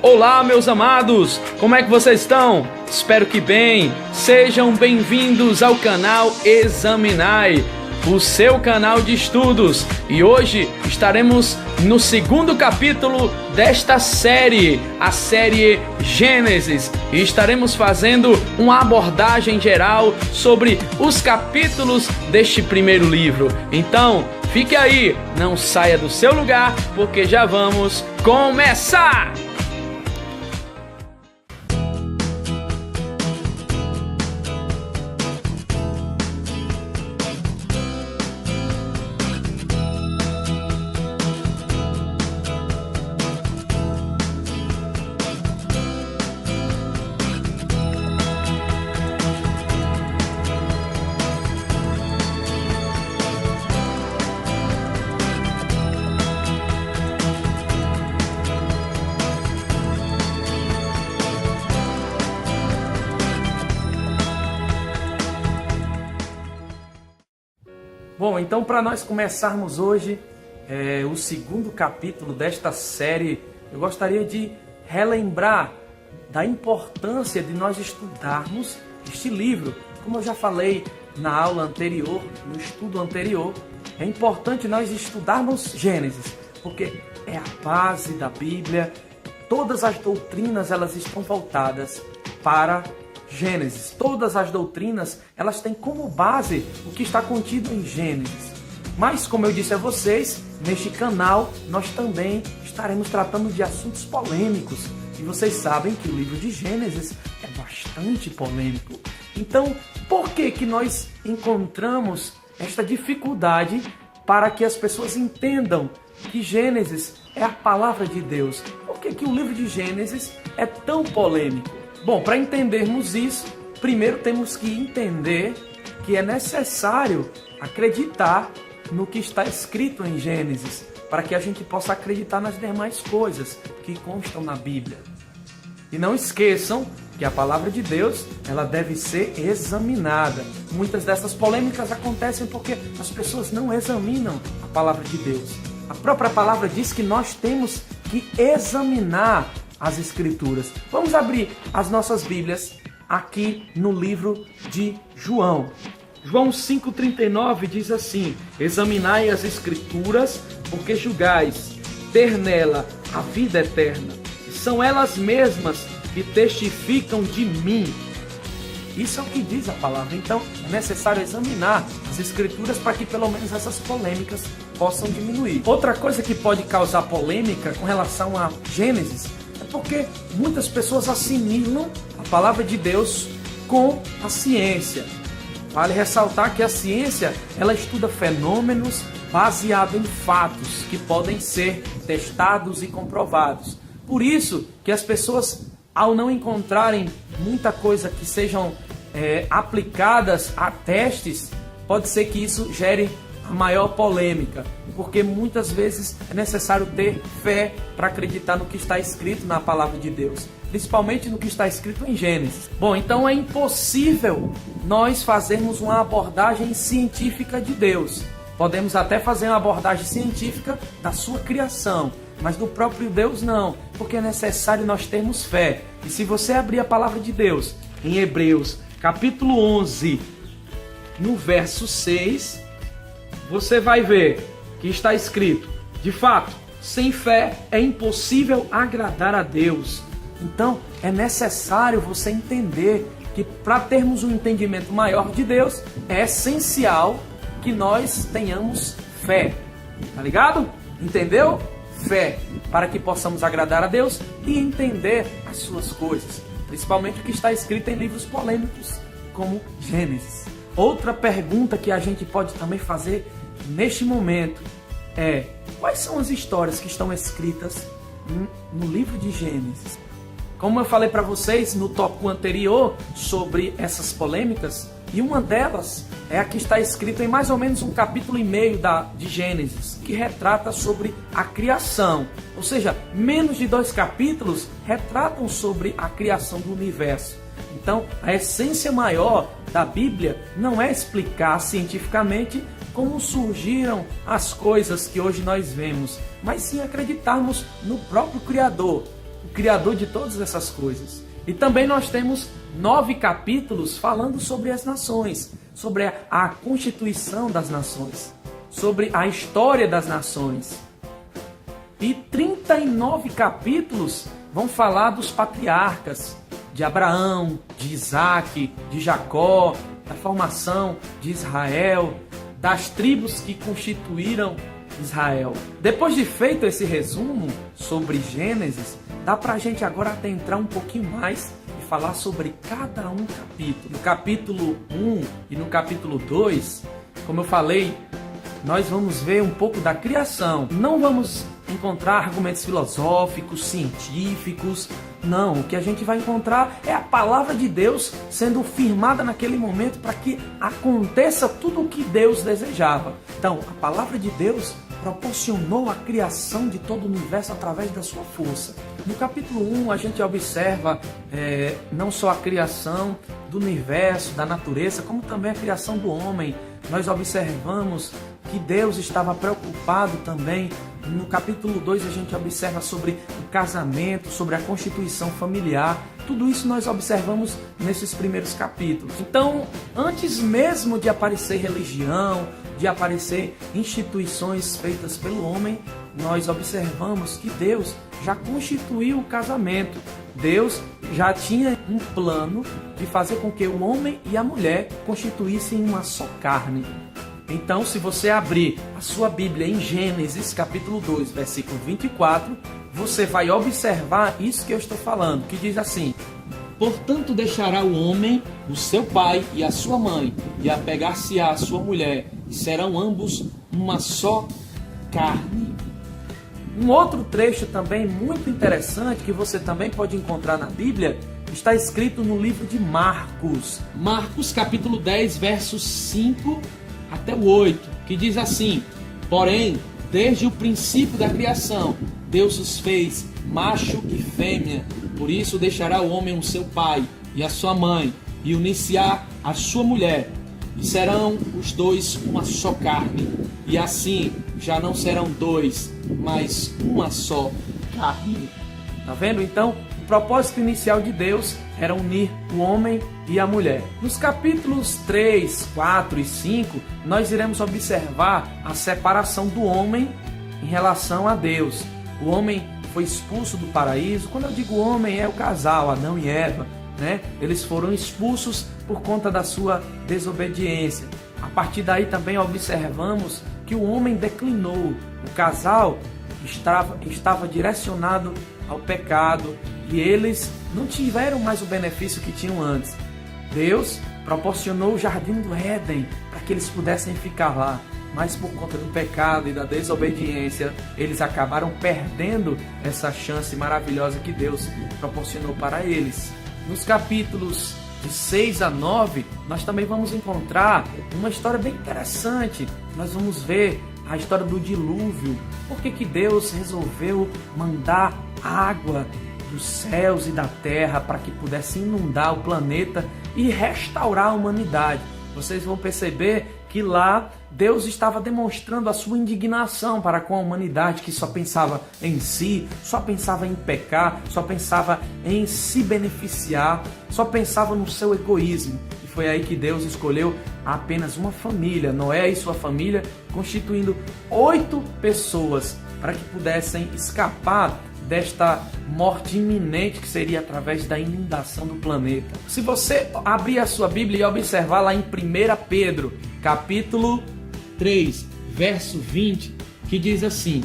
Olá, meus amados! Como é que vocês estão? Espero que bem. Sejam bem-vindos ao canal Examinai, o seu canal de estudos. E hoje estaremos no segundo capítulo desta série, a série Gênesis. E estaremos fazendo uma abordagem geral sobre os capítulos deste primeiro livro. Então, fique aí, não saia do seu lugar, porque já vamos começar! Bom, então para nós começarmos hoje o segundo capítulo desta série, eu gostaria de relembrar da importância de nós estudarmos este livro. Como eu já falei na aula anterior, no estudo anterior, é importante nós estudarmos Gênesis, porque é a base da Bíblia. Todas as doutrinas elas estão voltadas para Gênesis. Todas as doutrinas, elas têm como base o que está contido em Gênesis. Mas, como eu disse a vocês, neste canal nós também estaremos tratando de assuntos polêmicos. E vocês sabem que o livro de Gênesis é bastante polêmico. Então, por que nós encontramos esta dificuldade para que as pessoas entendam que Gênesis é a palavra de Deus? Por que o livro de Gênesis é tão polêmico? Bom, para entendermos isso, primeiro temos que entender que é necessário acreditar no que está escrito em Gênesis, para que a gente possa acreditar nas demais coisas que constam na Bíblia. E não esqueçam que a palavra de Deus, ela deve ser examinada. Muitas dessas polêmicas acontecem porque as pessoas não examinam a palavra de Deus. A própria palavra diz que nós temos que examinar as Escrituras. Vamos abrir as nossas Bíblias aqui no livro de João. João 5,39 diz assim: examinai as Escrituras, porque julgais ter nela a vida eterna. E são elas mesmas que testificam de mim. Isso é o que diz a palavra. Então é necessário examinar as Escrituras para que pelo menos essas polêmicas possam diminuir. Outra coisa que pode causar polêmica com relação a Gênesis porque muitas pessoas assimilam a palavra de Deus com a ciência. Vale ressaltar que a ciência, ela estuda fenômenos baseados em fatos que podem ser testados e comprovados. Por isso que as pessoas, ao não encontrarem muita coisa que sejam aplicadas a testes, pode ser que isso gere a maior polêmica, porque muitas vezes é necessário ter fé para acreditar no que está escrito na palavra de Deus, principalmente no que está escrito em Gênesis. Bom, então é impossível nós fazermos uma abordagem científica de Deus. Podemos até fazer uma abordagem científica da sua criação, mas do próprio Deus não, porque é necessário nós termos fé. E se você abrir a palavra de Deus em Hebreus capítulo 11, no verso 6, você vai ver que está escrito: de fato, sem fé é impossível agradar a Deus. Então, é necessário você entender que para termos um entendimento maior de Deus, é essencial que nós tenhamos fé. Tá ligado? Entendeu? Fé, para que possamos agradar a Deus e entender as suas coisas, principalmente o que está escrito em livros polêmicos, como Gênesis. Outra pergunta que a gente pode também fazer neste momento é: quais são as histórias que estão escritas no livro de Gênesis? Como eu falei para vocês no tópico anterior sobre essas polêmicas, e uma delas é a que está escrita em mais ou menos um capítulo e meio de Gênesis, que retrata sobre a criação. Ou seja, menos de 2 capítulos retratam sobre a criação do universo. Então, a essência maior da Bíblia não é explicar cientificamente como surgiram as coisas que hoje nós vemos, mas sim acreditarmos no próprio Criador. o Criador de todas essas coisas. E também nós temos 9 capítulos falando sobre as nações, sobre a constituição das nações, sobre a história das nações. E 39 capítulos vão falar dos patriarcas, de Abraão, de Isaac, de Jacó, da formação de Israel, das tribos que constituíram Israel. Depois de feito esse resumo sobre Gênesis, dá para a gente agora adentrar um pouquinho mais e falar sobre cada um capítulo. No capítulo 1 e no capítulo 2, como eu falei, nós vamos ver um pouco da criação. Não vamos encontrar argumentos filosóficos, científicos. Não, o que a gente vai encontrar é a palavra de Deus sendo firmada naquele momento para que aconteça tudo o que Deus desejava. Então, a palavra de Deus proporcionou a criação de todo o universo através da sua força. No capítulo 1, a gente observa não só a criação do universo, da natureza, como também a criação do homem. Nós observamos que Deus estava preocupado também. No capítulo 2 a gente observa sobre o casamento, sobre a constituição familiar. Tudo isso nós observamos nesses primeiros capítulos. Então, antes mesmo de aparecer religião, de aparecer instituições feitas pelo homem, nós observamos que Deus já constituiu o casamento. Deus já tinha um plano de fazer com que o homem e a mulher constituíssem uma só carne. Então, se você abrir a sua Bíblia em Gênesis, capítulo 2, versículo 24, você vai observar isso que eu estou falando, que diz assim: portanto, deixará o homem o seu pai e a sua mãe, e apegar-se-á à sua mulher, e serão ambos uma só carne. Um outro trecho também muito interessante, que você também pode encontrar na Bíblia, está escrito no livro de Marcos. Marcos, capítulo 10, versos 5 até o 8, que diz assim: porém, desde o princípio da criação, Deus os fez macho e fêmea. Por isso deixará o homem o seu pai e a sua mãe, e unir-se-á à sua mulher, e serão os dois uma só carne. E assim já não serão dois, mas uma só carne. Tá vendo? Então, o propósito inicial de Deus era unir o homem e a mulher. Nos capítulos 3, 4 e 5, nós iremos observar a separação do homem em relação a Deus. O homem foi expulso do paraíso. Quando eu digo homem, é o casal, Adão e Eva, né? Eles foram expulsos por conta da sua desobediência. A partir daí também observamos que o homem declinou. O casal estava direcionado ao pecado e eles não tiveram mais o benefício que tinham antes. Deus proporcionou o jardim do Éden para que eles pudessem ficar lá, mas por conta do pecado e da desobediência, eles acabaram perdendo essa chance maravilhosa que Deus proporcionou para eles. Nos capítulos de 6 a 9, nós também vamos encontrar uma história bem interessante. Nós vamos ver a história do dilúvio. Por que Deus resolveu mandar água dos céus e da terra para que pudesse inundar o planeta e restaurar a humanidade? Vocês vão perceber que lá Deus estava demonstrando a sua indignação para com a humanidade que só pensava em si, só pensava em pecar, só pensava em se beneficiar, só pensava no seu egoísmo. E foi aí que Deus escolheu apenas uma família, Noé e sua família, constituindo 8 pessoas para que pudessem escapar desta morte iminente que seria através da inundação do planeta. Se você abrir a sua Bíblia e observar lá em 1 Pedro, capítulo 3, verso 20, que diz assim: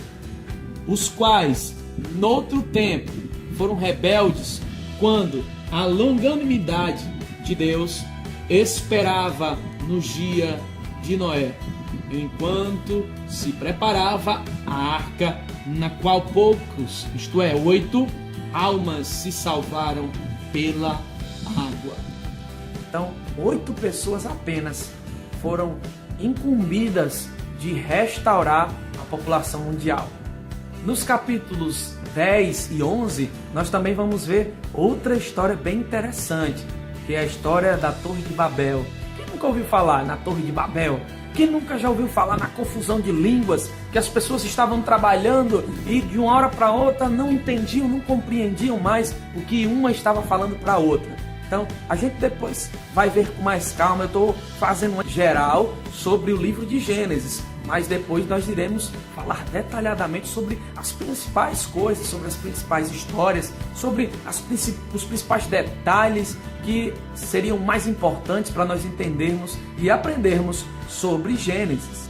os quais, noutro tempo, foram rebeldes, quando a longanimidade de Deus esperava no dia de Noé, enquanto se preparava a arca, na qual poucos, isto é, 8 almas se salvaram pela água. Então, 8 pessoas apenas foram incumbidas de restaurar a população mundial. Nos capítulos 10 e 11, nós também vamos ver outra história bem interessante, que é a história da Torre de Babel. Quem nunca ouviu falar na Torre de Babel? Quem nunca já ouviu falar na confusão de línguas, que as pessoas estavam trabalhando e de uma hora para outra não entendiam, não compreendiam mais o que uma estava falando para a outra? Então, a gente depois vai ver com mais calma. Eu estou fazendo uma geral sobre o livro de Gênesis, mas depois nós iremos falar detalhadamente sobre as principais coisas, sobre as principais histórias, sobre os principais detalhes que seriam mais importantes para nós entendermos e aprendermos sobre Gênesis.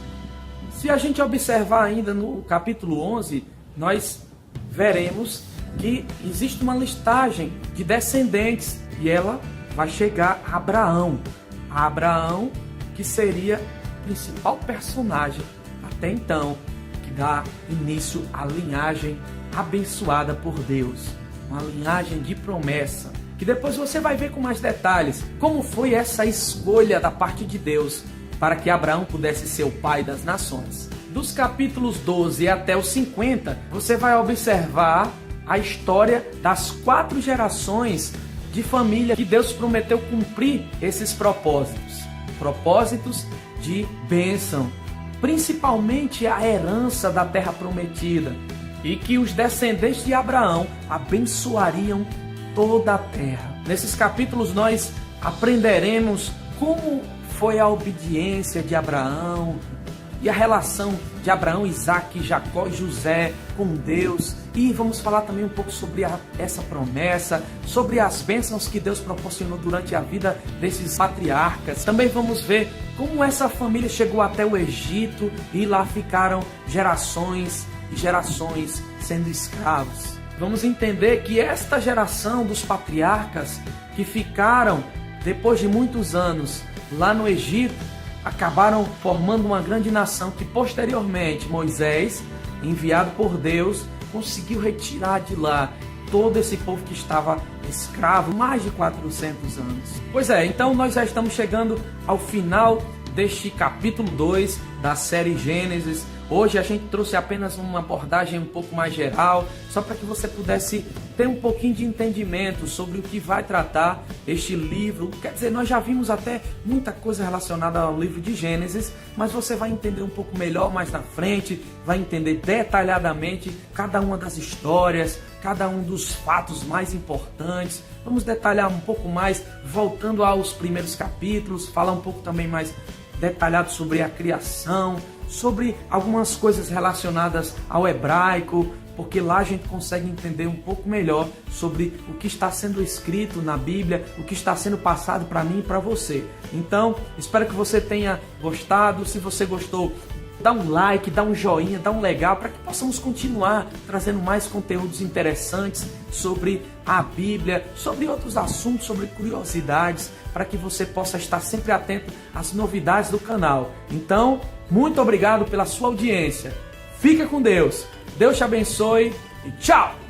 Se a gente observar ainda no capítulo 11, nós veremos que existe uma listagem de descendentes e ela vai chegar a Abraão. A Abraão, que seria o principal personagem até então, que dá início à linhagem abençoada por Deus. Uma linhagem de promessa, que depois você vai ver com mais detalhes como foi essa escolha da parte de Deus para que Abraão pudesse ser o pai das nações. Dos capítulos 12 até os 50, você vai observar a história das 4 gerações de família que Deus prometeu cumprir esses propósitos de bênção, principalmente a herança da terra prometida, e que os descendentes de Abraão abençoariam toda a terra. Nesses capítulos nós aprenderemos como foi a obediência de Abraão e a relação de Abraão, Isaac, Jacó e José com Deus. E vamos falar também um pouco sobre essa promessa, sobre as bênçãos que Deus proporcionou durante a vida desses patriarcas. Também vamos ver como essa família chegou até o Egito e lá ficaram gerações e gerações sendo escravos. Vamos entender que esta geração dos patriarcas que ficaram depois de muitos anos lá no Egito acabaram formando uma grande nação que posteriormente Moisés, enviado por Deus, conseguiu retirar de lá todo esse povo que estava escravo mais de 400 anos. Pois é, então nós já estamos chegando ao final deste capítulo 2 da série Gênesis. Hoje a gente trouxe apenas uma abordagem um pouco mais geral, só para que você pudesse ter um pouquinho de entendimento sobre o que vai tratar este livro. Quer dizer, nós já vimos até muita coisa relacionada ao livro de Gênesis, mas você vai entender um pouco melhor mais na frente, vai entender detalhadamente cada uma das histórias, cada um dos fatos mais importantes. Vamos detalhar um pouco mais, voltando aos primeiros capítulos, falar um pouco também mais detalhado sobre a criação, sobre algumas coisas relacionadas ao hebraico, porque lá a gente consegue entender um pouco melhor sobre o que está sendo escrito na Bíblia, o que está sendo passado para mim e para você. Então, espero que você tenha gostado. Se você gostou, dá um like, dá um joinha, dá um legal, para que possamos continuar trazendo mais conteúdos interessantes sobre a Bíblia, sobre outros assuntos, sobre curiosidades, para que você possa estar sempre atento às novidades do canal. Então, muito obrigado pela sua audiência. Fica com Deus. Deus te abençoe e tchau!